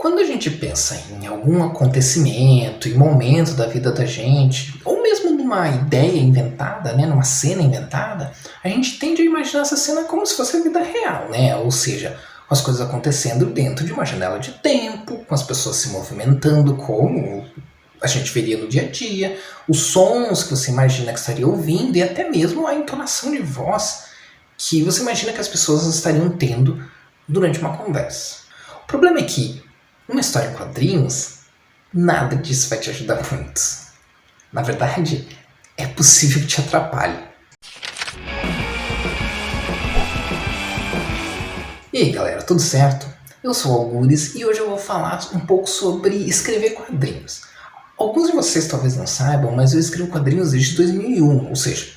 Quando a gente pensa em algum acontecimento e momento da vida da gente, ou mesmo numa ideia inventada, né, numa cena inventada, a gente tende a imaginar essa cena como se fosse a vida real, né? Ou seja, com as coisas acontecendo dentro de uma janela de tempo, com as pessoas se movimentando como a gente veria no dia a dia, os sons que você imagina que estaria ouvindo e até mesmo a entonação de voz que você imagina que as pessoas estariam tendo durante uma conversa. O problema é que, numa história em quadrinhos, nada disso vai te ajudar muito. Na verdade, é possível que te atrapalhe. E aí galera, tudo certo? Eu sou o Algures e hoje eu vou falar um pouco sobre escrever quadrinhos. Alguns de vocês talvez não saibam, mas eu escrevo quadrinhos desde 2001, ou seja,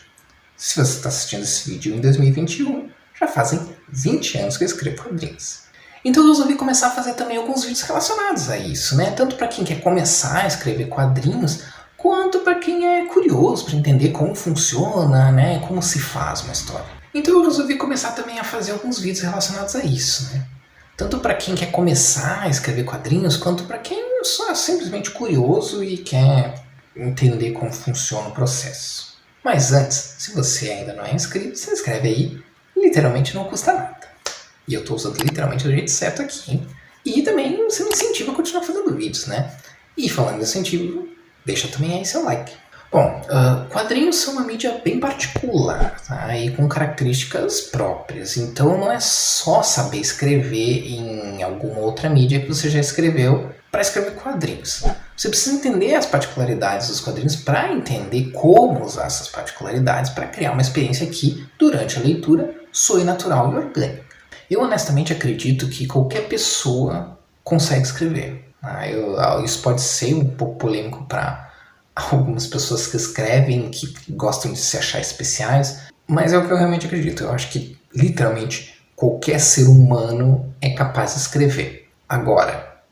se você está assistindo esse vídeo em 2021, já fazem 20 anos que eu escrevo quadrinhos. Então eu resolvi começar a fazer também alguns vídeos relacionados a isso, né? Tanto para quem quer começar a escrever quadrinhos, quanto para quem é curioso para entender como funciona, né? Como se faz uma história. Então eu resolvi começar também a fazer alguns vídeos relacionados a isso, né? Tanto para quem quer começar a escrever quadrinhos, quanto para quem só é simplesmente curioso e quer entender como funciona o processo. Mas antes, se você ainda não é inscrito, se inscreve aí, literalmente não custa nada. E eu estou usando literalmente do jeito certo aqui, hein? E também você me incentiva a continuar fazendo vídeos, né? E falando de incentivo, deixa também aí seu like. Bom, quadrinhos são uma mídia bem particular, tá? E com características próprias. Então não é só saber escrever em alguma outra mídia que você já escreveu para escrever quadrinhos. Você precisa entender as particularidades dos quadrinhos para entender como usar essas particularidades para criar uma experiência que, durante a leitura, soe natural e orgânica. Eu honestamente acredito que qualquer pessoa consegue escrever. Isso pode ser um pouco polêmico para algumas pessoas que escrevem, que gostam de se achar especiais, mas é o que eu realmente acredito. Eu acho que, literalmente, qualquer ser humano é capaz de escrever. Agora,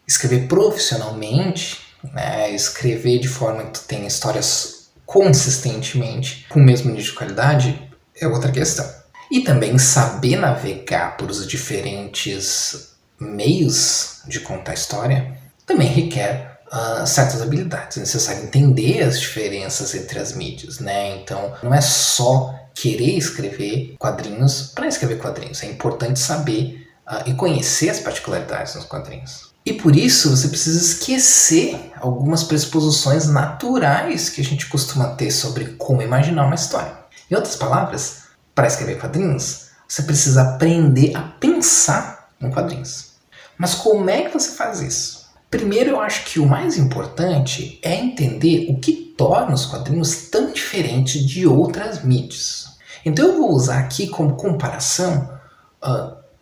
escrever profissionalmente, né, escrever de forma que tu tenha histórias consistentemente com o mesmo nível de qualidade, é outra questão. E também saber navegar por os diferentes meios de contar a história também requer certas habilidades. É necessário entender as diferenças entre as mídias, né? Então não é só querer escrever quadrinhos para escrever quadrinhos. É importante saber e conhecer as particularidades nos quadrinhos. E por isso você precisa esquecer algumas pressuposições naturais que a gente costuma ter sobre como imaginar uma história. Em outras palavras, para escrever quadrinhos, você precisa aprender a pensar em quadrinhos. Mas como é que você faz isso? Primeiro, eu acho que o mais importante é entender o que torna os quadrinhos tão diferentes de outras mídias. Então eu vou usar aqui como comparação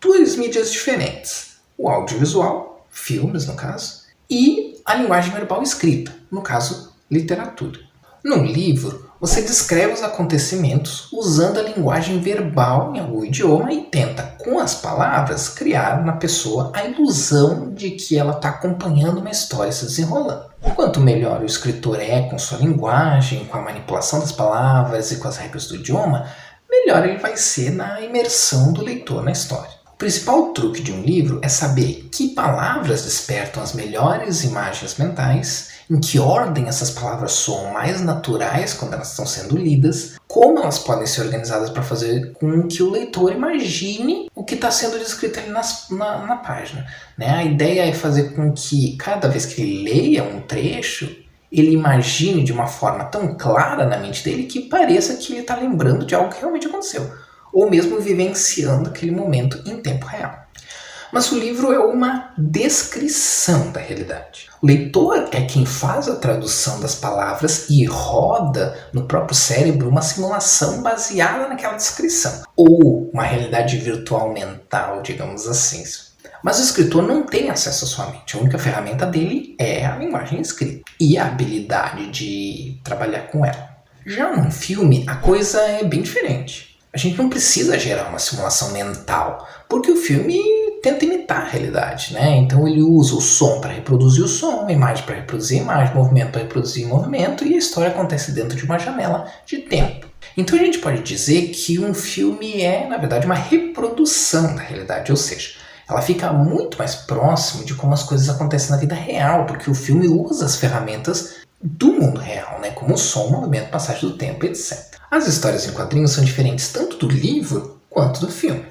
duas mídias diferentes. O audiovisual, filmes no caso, e a linguagem verbal escrita, no caso, literatura. No livro, você descreve os acontecimentos usando a linguagem verbal em algum idioma e tenta, com as palavras, criar na pessoa a ilusão de que ela está acompanhando uma história se desenrolando. Quanto melhor o escritor é com sua linguagem, com a manipulação das palavras e com as regras do idioma, melhor ele vai ser na imersão do leitor na história. O principal truque de um livro é saber que palavras despertam as melhores imagens mentais, em que ordem essas palavras soam mais naturais quando elas estão sendo lidas, como elas podem ser organizadas para fazer com que o leitor imagine o que está sendo descrito ali na página. Né? A ideia é fazer com que cada vez que ele leia um trecho, ele imagine de uma forma tão clara na mente dele que pareça que ele está lembrando de algo que realmente aconteceu, ou mesmo vivenciando aquele momento em tempo real. Mas o livro é uma descrição da realidade. O leitor é quem faz a tradução das palavras e roda no próprio cérebro uma simulação baseada naquela descrição. Ou uma realidade virtual mental, digamos assim. Mas o escritor não tem acesso à sua mente. A única ferramenta dele é a linguagem escrita e a habilidade de trabalhar com ela. Já num filme, a coisa é bem diferente. A gente não precisa gerar uma simulação mental, porque o filme tenta imitar a realidade, né? Então ele usa o som para reproduzir o som, a imagem para reproduzir a imagem, movimento para reproduzir movimento, e a história acontece dentro de uma janela de tempo. Então a gente pode dizer que um filme é, na verdade, uma reprodução da realidade, ou seja, Ela fica muito mais próximo de como as coisas acontecem na vida real, porque o filme usa as ferramentas do mundo real, né? Como o som, o movimento, passagem do tempo, etc. As histórias em quadrinhos são diferentes tanto do livro quanto do filme.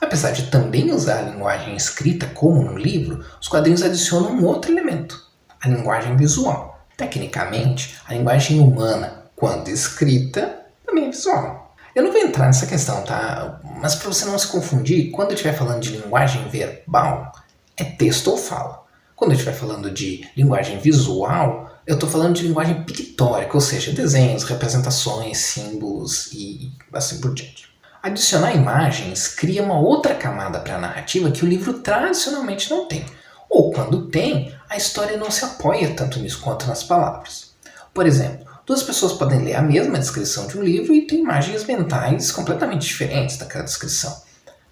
Apesar de também usar a linguagem escrita como no livro, os quadrinhos adicionam um outro elemento, a linguagem visual. Tecnicamente, a linguagem humana, quando escrita, também é visual. Eu não vou entrar nessa questão, tá? Mas para você não se confundir, quando eu estiver falando de linguagem verbal, é texto ou fala. Quando eu estiver falando de linguagem visual, eu estou falando de linguagem pictórica, ou seja, desenhos, representações, símbolos e assim por diante. Adicionar imagens cria uma outra camada para a narrativa que o livro tradicionalmente não tem. Ou quando tem, a história não se apoia tanto nisso quanto nas palavras. Por exemplo, duas pessoas podem ler a mesma descrição de um livro e ter imagens mentais completamente diferentes daquela descrição.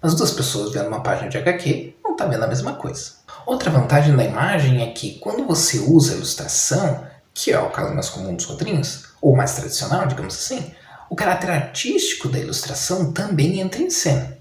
As duas pessoas vendo uma página de HQ não estão vendo a mesma coisa. Outra vantagem da imagem é que quando você usa a ilustração, que é o caso mais comum dos quadrinhos, ou mais tradicional, digamos assim, o caráter artístico da ilustração também entra em cena.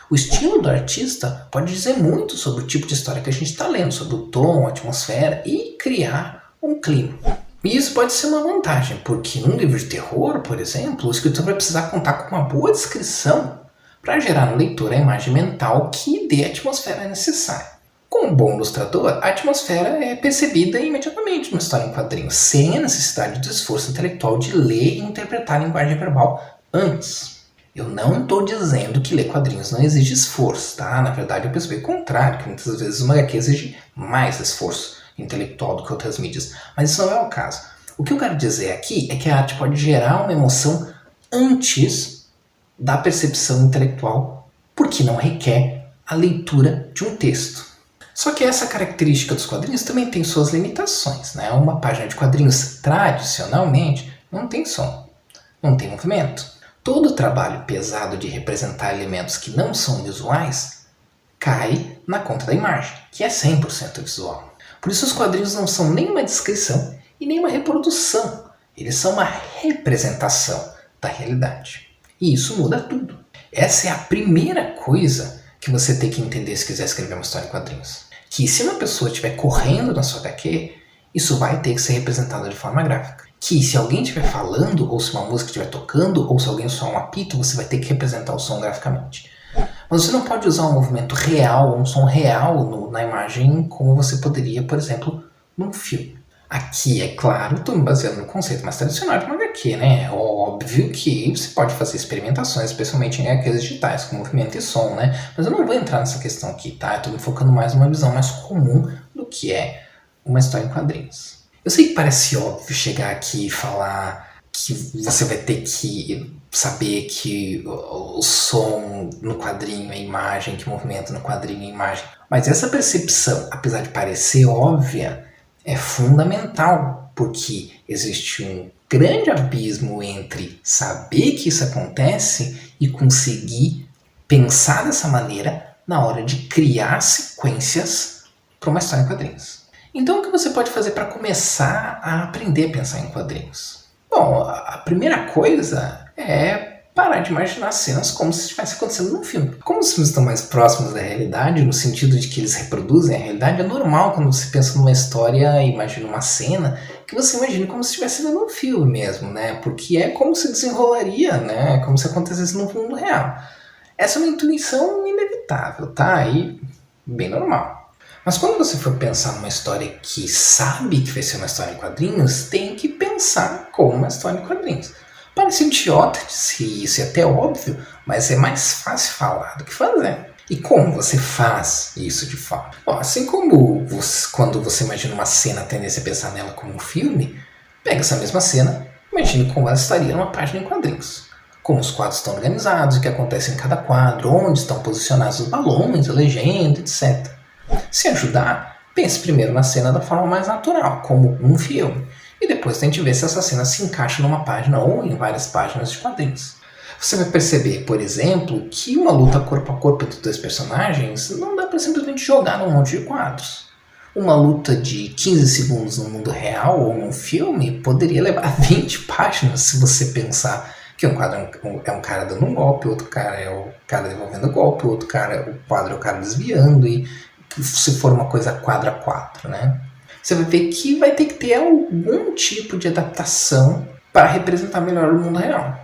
O estilo do artista pode dizer muito sobre o tipo de história que a gente está lendo, sobre o tom, a atmosfera e criar um clima. E isso pode ser uma vantagem, porque num livro de terror, por exemplo, o escritor vai precisar contar com uma boa descrição para gerar no leitor a imagem mental que dê a atmosfera necessária. Com um bom ilustrador, a atmosfera é percebida imediatamente numa história em quadrinhos, sem a necessidade do esforço intelectual de ler e interpretar a linguagem verbal antes. Eu não estou dizendo que ler quadrinhos não exige esforço, tá? Na verdade, eu percebi o contrário, que muitas vezes uma HQ exige mais esforço intelectual do que outras mídias, mas isso não é o caso. O que eu quero dizer aqui é que a arte pode gerar uma emoção antes da percepção intelectual, porque não requer a leitura de um texto. Só que essa característica dos quadrinhos também tem suas limitações, né? Uma página de quadrinhos, tradicionalmente, não tem som, não tem movimento. Todo o trabalho pesado de representar elementos que não são visuais cai na conta da imagem, que é 100% visual. Por isso os quadrinhos não são nem uma descrição e nem uma reprodução. Eles são uma representação da realidade. E isso muda tudo. Essa é a primeira coisa que você tem que entender se quiser escrever uma história em quadrinhos. Que se uma pessoa estiver correndo na sua HQ, isso vai ter que ser representado de forma gráfica. Que se alguém estiver falando, ou se uma música estiver tocando, ou se alguém soar um apito, você vai ter que representar o som graficamente. Mas você não pode usar um movimento real, um som real na imagem, como você poderia, por exemplo, num filme. Aqui, é claro, estou me baseando no conceito mais tradicional de uma HQ, né? É óbvio que você pode fazer experimentações, especialmente em HQs digitais, com movimento e som, né? Mas eu não vou entrar nessa questão aqui, tá? Eu estou me focando mais numa visão mais comum do que é uma história em quadrinhos. Eu sei que parece óbvio chegar aqui e falar que você vai ter que saber que o som no quadrinho é imagem, que o movimento no quadrinho é imagem. Mas essa percepção, apesar de parecer óbvia, é fundamental, porque existe um grande abismo entre saber que isso acontece e conseguir pensar dessa maneira na hora de criar sequências para uma história em quadrinhos. Então, o que você pode fazer para começar a aprender a pensar em quadrinhos? Bom, a primeira coisa é parar de imaginar cenas como se estivesse acontecendo num filme. Como os filmes estão mais próximos da realidade, no sentido de que eles reproduzem a realidade, é normal quando você pensa numa história e imagina uma cena, que você imagine como se estivesse vendo um filme mesmo, né? Porque é como se desenrolaria, né? Como se acontecesse no mundo real. Essa é uma intuição inevitável, tá? E bem normal. Mas quando você for pensar numa história que sabe que vai ser uma história em quadrinhos, tem que pensar como uma história em quadrinhos. Parece idiota se isso é até óbvio, mas é mais fácil falar do que fazer. E como você faz isso de fato? Bom, assim como quando você imagina uma cena, a tendência a pensar nela como um filme, pega essa mesma cena, imagine como ela estaria numa página em quadrinhos. Como os quadros estão organizados, o que acontece em cada quadro, onde estão posicionados os balões, a legenda, etc. Se ajudar, pense primeiro na cena da forma mais natural, como um filme. E depois tente ver se essa cena se encaixa numa página ou em várias páginas de quadrinhos. Você vai perceber, por exemplo, que uma luta corpo a corpo entre dois personagens não dá para simplesmente jogar num monte de quadros. Uma luta de 15 segundos no mundo real ou num filme poderia levar 20 páginas se você pensar Que um quadro é um cara dando um golpe, outro cara é o cara devolvendo golpe, outro cara, o quadro é o cara desviando, e se for uma coisa quadro a quadro, né? Você vai ver que vai ter que ter algum tipo de adaptação para representar melhor o mundo real.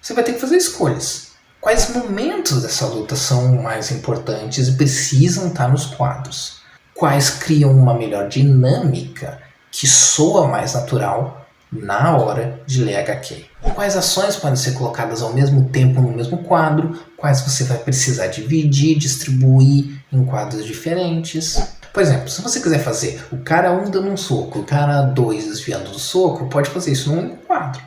Você vai ter que fazer escolhas. Quais momentos dessa luta são mais importantes e precisam estar nos quadros? Quais criam uma melhor dinâmica que soa mais natural na hora de ler HQ? Quais ações podem ser colocadas ao mesmo tempo no mesmo quadro? Quais você vai precisar dividir, distribuir em quadros diferentes? Por exemplo, se você quiser fazer o cara 1 dando um soco, o cara 2 desviando do soco, pode fazer isso num único quadro.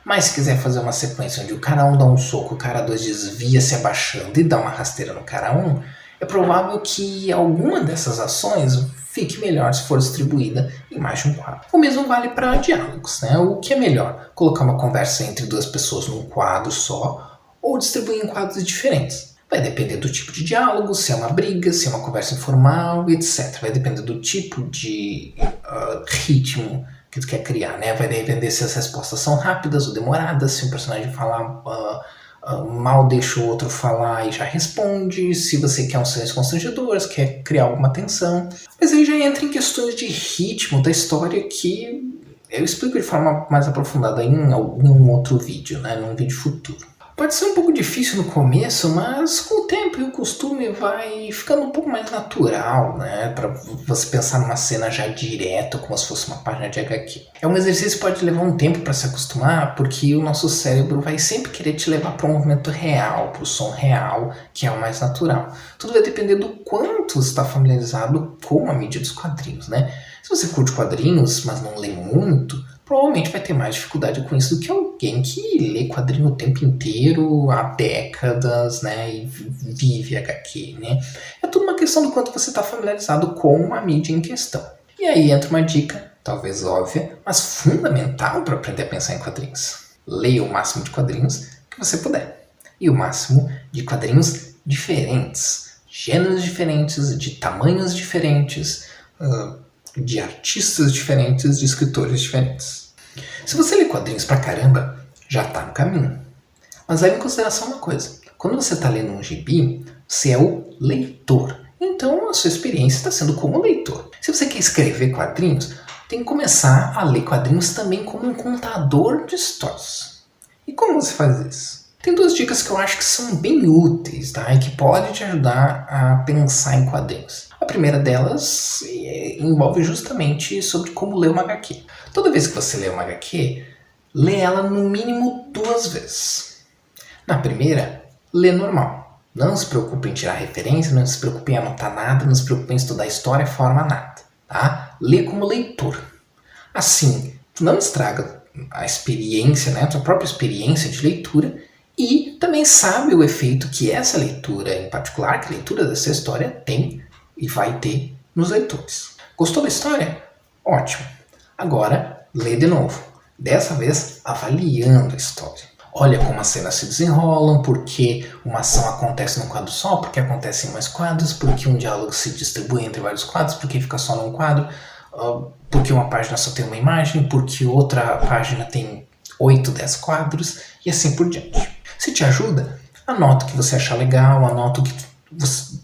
Mas se quiser fazer uma sequência onde o cara 1 dá um soco, o cara 2 desvia se abaixando e dá uma rasteira no cara 1, é provável que alguma dessas ações fique melhor se for distribuída em mais de um quadro. O mesmo vale para diálogos, né? O que é melhor? Colocar uma conversa entre duas pessoas num quadro só ou distribuir em quadros diferentes? Vai depender do tipo de diálogo, se é uma briga, se é uma conversa informal, etc. Vai depender do tipo de ritmo que tu quer criar, né? Vai depender se as respostas são rápidas ou demoradas, se um personagem falar mal deixa o outro falar e já responde, se você quer um silêncio constrangedor, se quer criar alguma tensão. Mas aí já entra em questões de ritmo da história que eu explico de forma mais aprofundada em algum outro vídeo, né? Num vídeo futuro. Pode ser um pouco difícil no começo, mas com o tempo e o costume vai ficando um pouco mais natural, né? Para você pensar numa cena já direto, como se fosse uma página de HQ. É um exercício que pode levar um tempo para se acostumar, porque o nosso cérebro vai sempre querer te levar para um movimento real, para o som real, que é o mais natural. Tudo vai depender do quanto você está familiarizado com a mídia dos quadrinhos, né? Se você curte quadrinhos, mas não lê muito, provavelmente vai ter mais dificuldade com isso do que alguém que lê quadrinho o tempo inteiro, há décadas, né, e vive HQ, né? É tudo uma questão do quanto você está familiarizado com a mídia em questão. E aí entra uma dica, talvez óbvia, mas fundamental para aprender a pensar em quadrinhos. Leia o máximo de quadrinhos que você puder. E o máximo de quadrinhos diferentes. Gêneros diferentes, de tamanhos diferentes, de artistas diferentes, de escritores diferentes. Se você lê quadrinhos pra caramba, já tá no caminho. Mas leve em consideração uma coisa. Quando você tá lendo um gibi, você é o leitor. Então a sua experiência está sendo como leitor. Se você quer escrever quadrinhos, tem que começar a ler quadrinhos também como um contador de histórias. E como você faz isso? Tem duas dicas que eu acho que são bem úteis, tá? E que podem te ajudar a pensar em quadrinhos. A primeira delas envolve justamente sobre como ler uma HQ. Toda vez que você lê uma HQ, lê ela no mínimo 2 vezes. Na primeira, lê normal. Não se preocupe em tirar referência, não se preocupe em anotar nada, não se preocupe em estudar história, forma, nada. Tá? Lê como leitor. Assim, tu não estraga a experiência, né, a tua própria experiência de leitura, e também sabe o efeito que essa leitura, em particular, que a leitura dessa história tem e vai ter nos leitores. Gostou da história? Ótimo. Agora, lê de novo. Dessa vez, avaliando a história. Olha como as cenas se desenrolam, porque uma ação acontece num quadro só, porque acontece em mais quadros, porque um diálogo se distribui entre vários quadros, porque fica só num quadro, porque uma página só tem uma imagem, porque outra página tem 8, 10 quadros, e assim por diante. Se te ajuda, anota o que você achar legal, anota o que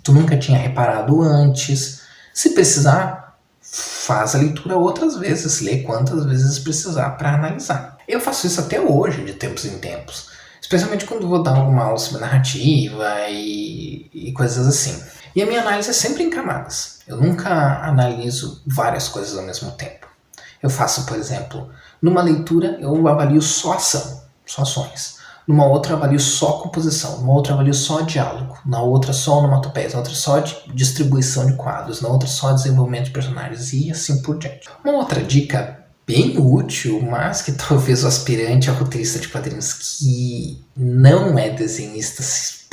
tu nunca tinha reparado antes. Se precisar, faz a leitura outras vezes, lê quantas vezes precisar para analisar. Eu faço isso até hoje, de tempos em tempos. Especialmente quando vou dar alguma aula sobre narrativa e coisas assim. E a minha análise é sempre em camadas. Eu nunca analiso várias coisas ao mesmo tempo. Eu faço, por exemplo, numa leitura eu avalio só ação, só ações. Numa outra eu avalio só composição, numa outra eu avalio só diálogo, na outra só onomatopeias, na outra só distribuição de quadros, na outra só desenvolvimento de personagens e assim por diante. Uma outra dica bem útil, mas que talvez o aspirante a roteirista de quadrinhos que não é desenhista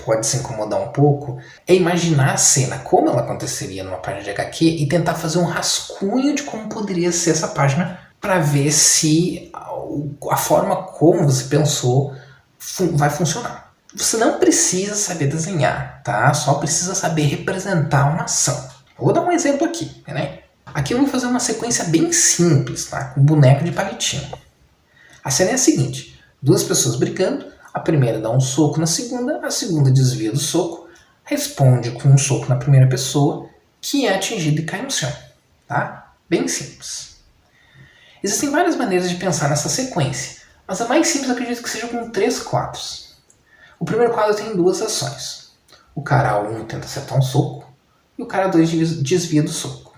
pode se incomodar um pouco, é imaginar a cena como ela aconteceria numa página de HQ e tentar fazer um rascunho de como poderia ser essa página para ver se a forma como você pensou vai funcionar. Você não precisa saber desenhar, tá? Só precisa saber representar uma ação. Eu vou dar um exemplo aqui, né? Aqui eu vou fazer uma sequência bem simples, tá? Com boneco de palitinho. A cena é a seguinte. Duas pessoas brigando, a primeira dá um soco na segunda, a segunda desvia do soco, responde com um soco na primeira pessoa, que é atingido e cai no chão. Tá? Bem simples. Existem várias maneiras de pensar nessa sequência, mas a mais simples eu acredito que seja com 3 quadros. O primeiro quadro tem duas ações. O cara 1 tenta acertar um soco e o cara 2 desvia do soco.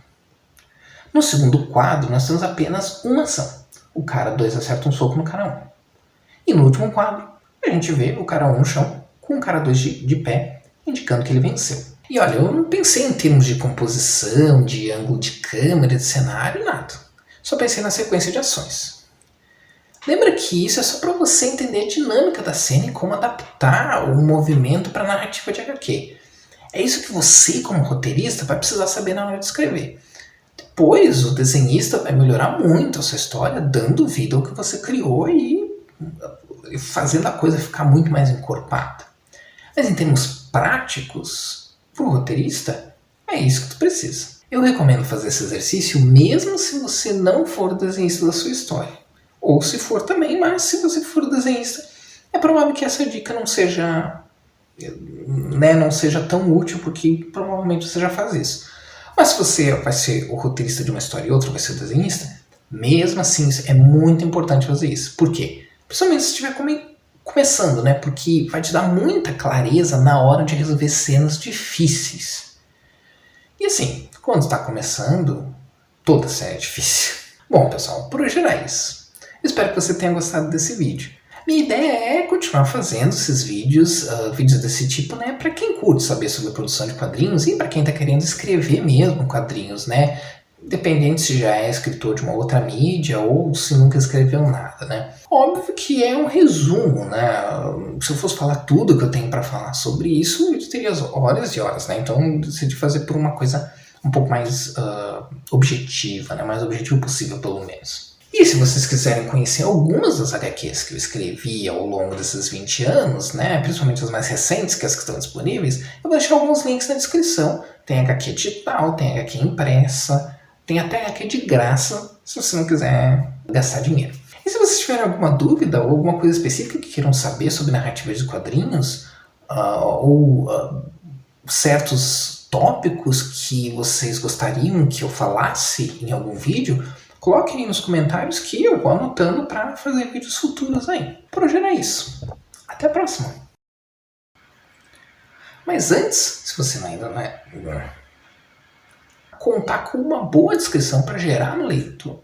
No segundo quadro, nós temos apenas uma ação. O cara 2 acerta um soco no cara 1. E no último quadro, a gente vê o cara 1 no chão, com o cara 2 de pé, indicando que ele venceu. E olha, eu não pensei em termos de composição, de ângulo de câmera, de cenário, nada. Só pensei na sequência de ações. Lembra que isso é só para você entender a dinâmica da cena e como adaptar o movimento para a narrativa de HQ. É isso que você, como roteirista, vai precisar saber na hora de escrever. Depois, o desenhista vai melhorar muito a sua história, dando vida ao que você criou e fazendo a coisa ficar muito mais encorpada. Mas em termos práticos, para o roteirista, é isso que tu precisa. Eu recomendo fazer esse exercício mesmo se você não for o desenhista da sua história. Ou se for também, mas se você for o desenhista, é provável que essa dica não seja tão útil, porque provavelmente você já faz isso. Mas se você vai ser o roteirista de uma história e outro vai ser o desenhista, mesmo assim é muito importante fazer isso. Por quê? Principalmente se estiver começando, né? Porque vai te dar muita clareza na hora de resolver cenas difíceis. E assim, quando está começando, toda série é difícil. Bom, pessoal, por hoje era isso. Espero que você tenha gostado desse vídeo. Minha ideia é continuar fazendo esses vídeos desse tipo, né, para quem curte saber sobre a produção de quadrinhos e para quem está querendo escrever mesmo quadrinhos, né, independente se já é escritor de uma outra mídia ou se nunca escreveu nada, né. Óbvio que é um resumo, né, se eu fosse falar tudo que eu tenho para falar sobre isso, eu teria horas e horas, né, então eu decidi fazer por uma coisa um pouco mais objetiva, né, mais objetivo possível pelo menos. E se vocês quiserem conhecer algumas das HQs que eu escrevi ao longo desses 20 anos, né, principalmente as mais recentes, que as que estão disponíveis, eu vou deixar alguns links na descrição. Tem HQ digital, tem HQ impressa, tem até HQ de graça, se você não quiser gastar dinheiro. E se vocês tiverem alguma dúvida ou alguma coisa específica que queiram saber sobre narrativas de quadrinhos, certos tópicos que vocês gostariam que eu falasse em algum vídeo, coloquem aí nos comentários que eu vou anotando para fazer vídeos futuros aí. Por hoje era isso. Até a próxima. Mas antes, se você ainda não é, contar com uma boa descrição para gerar no leitor.